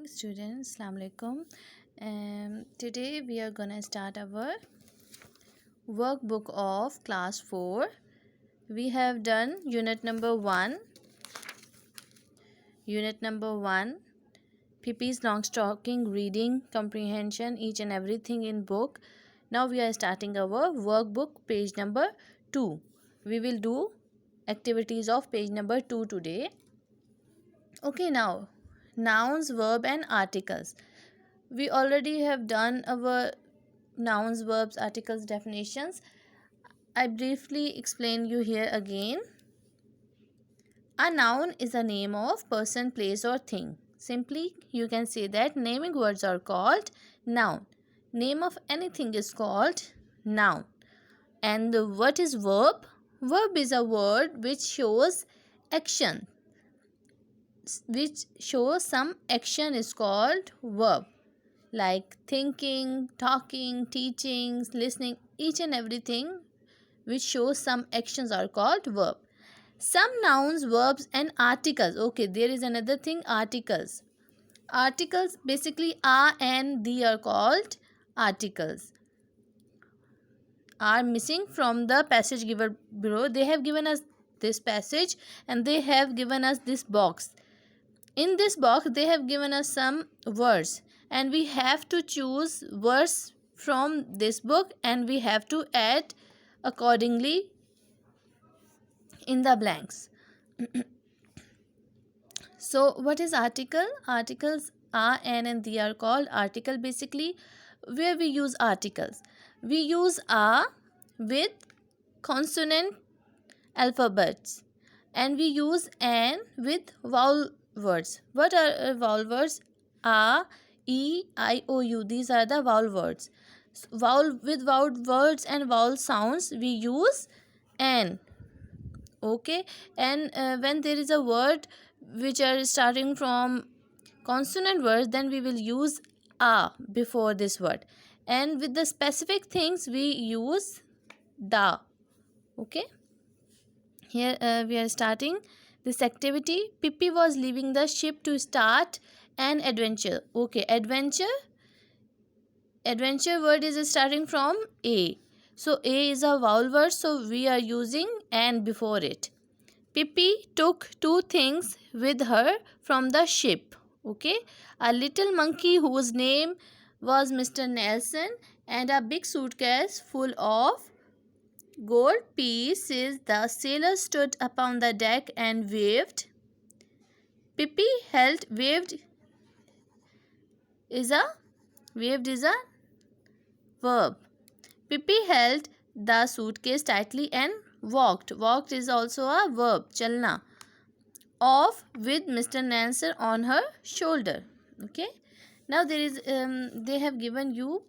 Students, Assalamu alaikum. Today we are gonna start our workbook of class 4. We have done unit number 1. Unit number 1, Pippi's long stocking, reading comprehension, each and everything in book. Now we are starting our workbook, page number 2. We will do activities of page number 2 today. Okay, now nouns, verb and articles. We already have done our nouns, verbs, articles definitions. I briefly explain you here again. A noun is a name of person, place or thing. Simply you can say that naming words are called noun. Name of anything is called noun. And what is verb? Verb is a word which shows action. Which shows some action is called verb. Like thinking, talking, teaching, listening, each and everything which shows some actions are called verb. Some nouns, verbs and articles. Okay, there is another thing, articles. Articles basically are and the are called articles. Are missing from the passage given below. They have given us this passage and they have given us this box. In this box they have given us some words and we have to choose words from this book and we have to add accordingly in the blanks. So what is article? Articles are and they are called article. Basically where we use articles, we use a with consonant alphabets and we use an with vowel words. What are vowel words? A, E, I, O, U. These are the vowel words. Vowel with vowel words and vowel sounds we use an. Okay, and when there is a word which are starting from consonant words, then we will use a before this word, and with the specific things we use da. Okay, here we are starting this activity. Pippi was leaving the ship to start an adventure. Okay, adventure word is starting from A. So A is a vowel word, so we are using an before it. Pippi took two things with her from the ship. Okay, a little monkey whose name was Mr. Nelson and a big suitcase full of gold pieces. The sailor stood upon the deck and waved. Pippi held. Waved is a verb. Pippi held the suitcase tightly and walked. Walked is also a verb, chalna. Off with Mr. Nelson on her shoulder. Okay. Now there is they have given you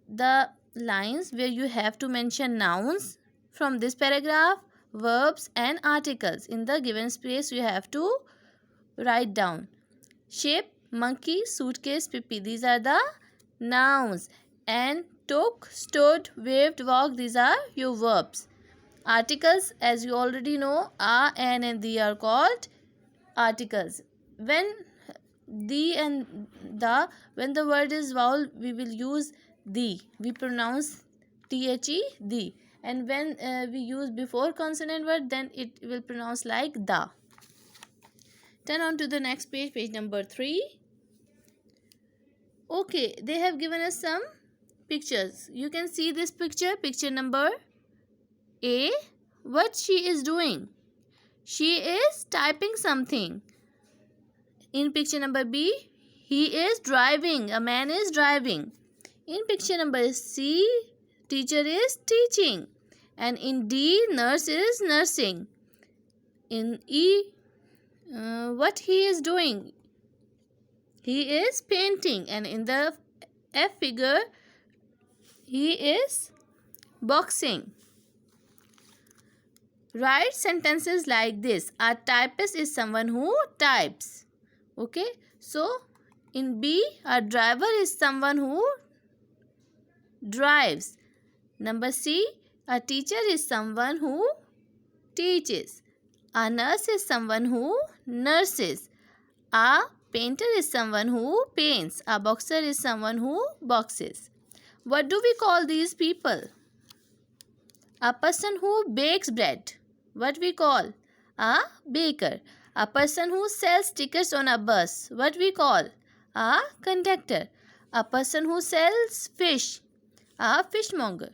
the lines where you have to mention nouns from this paragraph, verbs and articles. In the given space you have to write down. Shape, monkey, suitcase, Pippi. These are the nouns. And took, stood, waved, walked. These are your verbs. Articles, as you already know, are and they are called articles. When the and the, when the word is vowel, we will use the. We pronounce the, the. And when we use before consonant word, then it will pronounce like the. Turn on to the next page, page number 3. Okay, they have given us some pictures. You can see this picture, picture number A. What she is doing? She is typing something. In picture number B, he is driving. A man is driving. In picture number C, teacher is teaching. And in D, nurse is nursing. In E, what he is doing? He is painting. And in the F figure, he is boxing. Write sentences like this. A typist is someone who types. Okay. So, in B, a driver is someone who drives. Number C, a teacher is someone who teaches. A nurse is someone who nurses. A Painter is someone who paints. A boxer is someone who boxes. What do we call these people? A person who bakes bread. What we call? A baker. A person who sells tickets on a bus. What we call? A conductor. A person who sells fish. A fishmonger.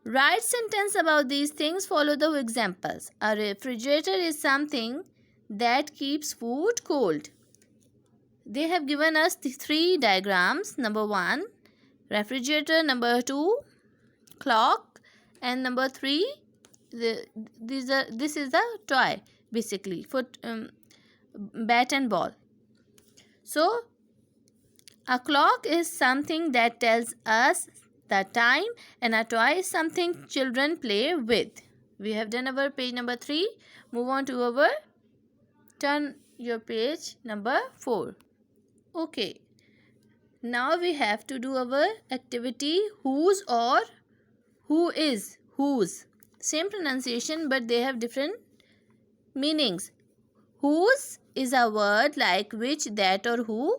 Write sentence about these things. Follow the examples. A refrigerator is something that keeps food cold. They have given us the three diagrams. Number 1, refrigerator. Number 2, clock. And number 3, this is the toy basically for bat and ball. So a clock is something that tells us the time, and a toy is something children play with. We have done our page number 3. Move on to our, turn your page number 4. Okay, now we have to do our activity whose or who is. Whose, same pronunciation but they have different meanings. Whose is a word like which, that or who.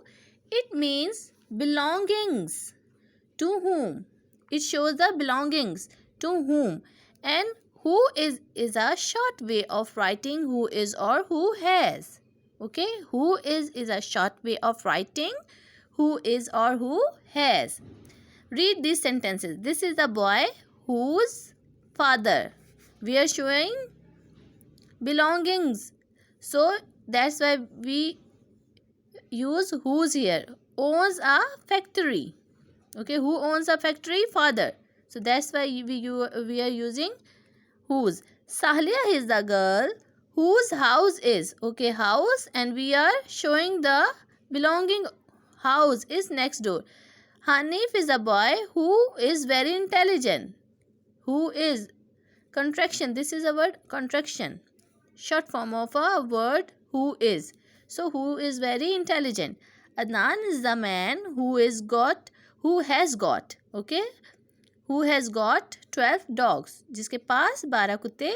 It means belongings. To whom? It shows the belongings. To whom. And who is a short way of writing who is or who has. Okay, who is a short way of writing who is or who has. Read these sentences. This is the boy whose father. We are showing belongings. So that's why we use whose here. Owns a factory. Okay, who owns a factory? Father. So that's why we are using whose. Sahlia is the girl whose house is. Okay, house, and we are showing the belonging. House is next door. Hanif is a boy who is very intelligent. Who is contraction. This is a word contraction. Short form of a word who is. So who is very intelligent. Adnan is the man who has got, okay, who has got 12 dogs. जिसके पास 12 कुत्ते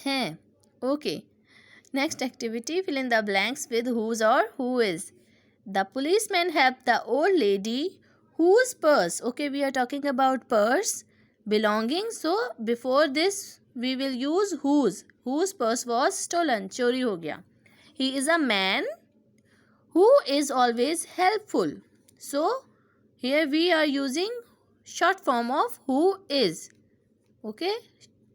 हैं. Okay. Next activity, fill in the blanks with whose or who is. The policeman helped the old lady whose purse. Okay, we are talking about purse, belongings. So before this we will use whose. Whose purse was stolen. चोरी हो गया. He is a man who is always helpful. So here we are using short form of who is. Okay,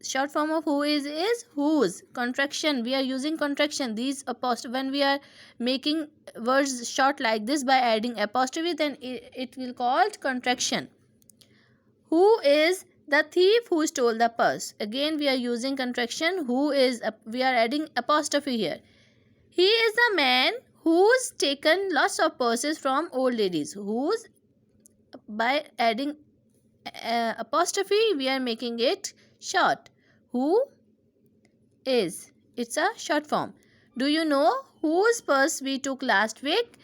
short form of who is whose. Contraction, we are using contraction. These apostrophe, when we are making words short like this by adding apostrophe, then it will called contraction. Who is the thief who stole the purse. Again we are using contraction. Who is, we are adding apostrophe here. He is a man who's taken lots of purses from old ladies. Whose, by adding apostrophe we are making it short. Who is, it's a short form. Do you know whose purse we took last week?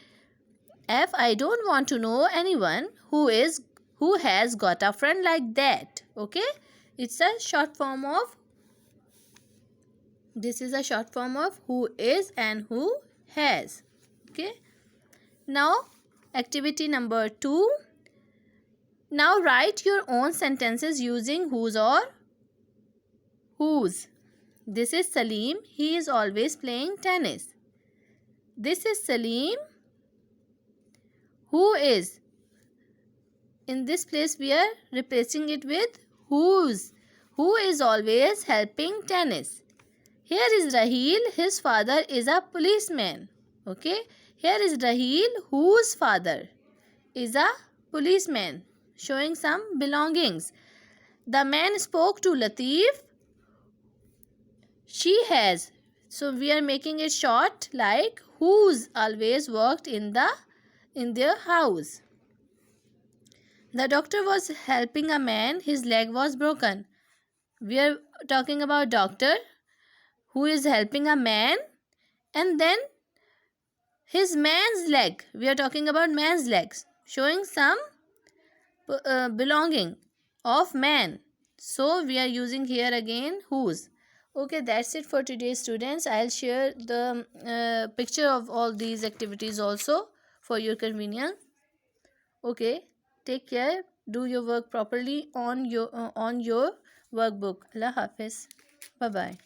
F, I don't want to know anyone who has got a friend like that. Okay, it's a short form of, this is a short form of who is and who has. Okay, now activity number 2. Now write your own sentences using whose or whose. This is Salim. He is always playing tennis. This is Salim. Who is. In this place we are replacing it with whose. Who is always helping tennis. Here is Raheel. His father is a policeman. Okay. Here is Raheel, whose father is a policeman. Showing some belongings. The man spoke to Latif. She has. So we are making it short like whose always worked in their house. The doctor was helping a man. His leg was broken. We are talking about doctor who is helping a man, and then his man's leg. We are talking about man's legs. Showing some belonging of man. So we are using here again whose. Okay, that's it for today, students. I'll share the picture of all these activities also for your convenience. Okay, take care. Do your work properly on your workbook. Allah Hafiz. Bye bye.